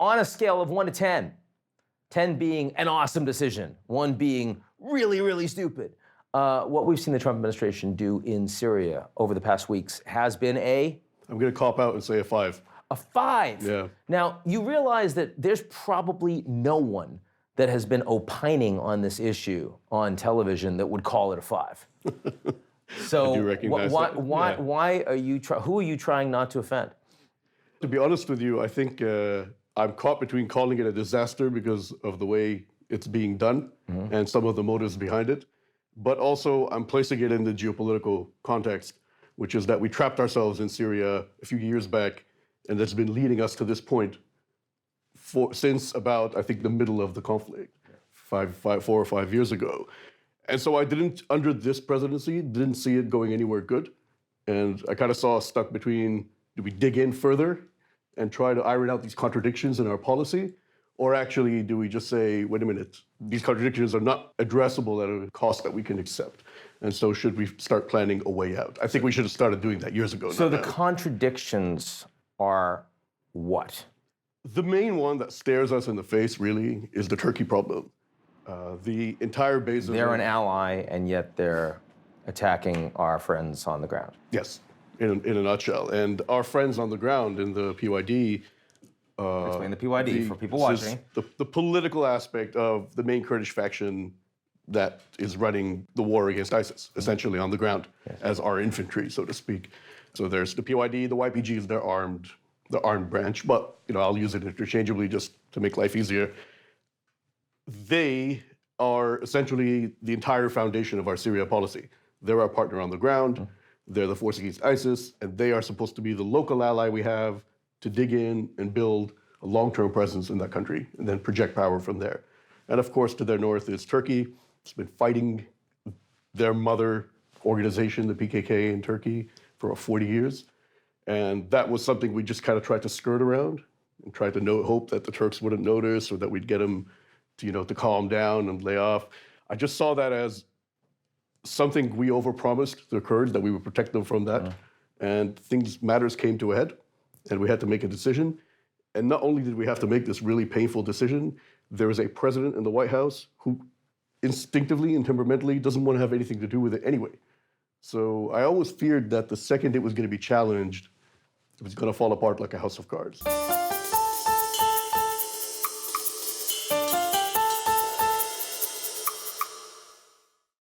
on a scale of 1 to 10, 10 being an awesome decision, 1 being really, really stupid, what we've seen the Trump administration do in Syria over the past weeks has been I'm going to cop out and say a 5. A 5. Yeah. Now, you realize that there's probably no one that has been opining on this issue on television that would call it a 5. So I do recognize that. why are you, who are you trying not to offend? To be honest with you, I think I'm caught between calling it a disaster because of the way it's being done and some of the motives behind it. But also, I'm placing it in the geopolitical context, which is that we trapped ourselves in Syria a few years back, and that's been leading us to this point since about, I think, the middle of the conflict, 4 or 5 years ago. And so I didn't, under this presidency, didn't see it going anywhere good. And I kind of saw us stuck between, do we dig in further and try to iron out these contradictions in our policy? Or actually, do we just say, wait a minute, these contradictions are not addressable at a cost that we can accept? And so should we start planning a way out? I think we should have started doing that years ago. So the contradictions are what? The main one that stares us in the face, really, is the Turkey problem. The entire basin... They're an ally, and yet they're attacking our friends on the ground. Yes, in a nutshell. And our friends on the ground in the PYD... Explain the PYD for people watching. The political aspect of the main Kurdish faction that is running the war against ISIS, essentially on the ground, as our infantry, so to speak. So there's the PYD, the YPGs, they're armed, the armed branch, but I'll use it interchangeably just to make life easier. They are essentially the entire foundation of our Syria policy. They're our partner on the ground, they're the force against ISIS, and they are supposed to be the local ally we have to dig in and build a long-term presence in that country and then project power from there. And of course, to their north is Turkey. It's been fighting their mother organization, the PKK in Turkey, for 40 years. And that was something we just kind of tried to skirt around and tried to hope that the Turks wouldn't notice or that we'd get them to, to calm down and lay off. I just saw that as something we overpromised the Kurds, that we would protect them from that. And matters came to a head, and we had to make a decision. And not only did we have to make this really painful decision, there is a president in the White House who instinctively and temperamentally doesn't want to have anything to do with it anyway. So I always feared that the second it was going to be challenged, it was going to fall apart like a house of cards.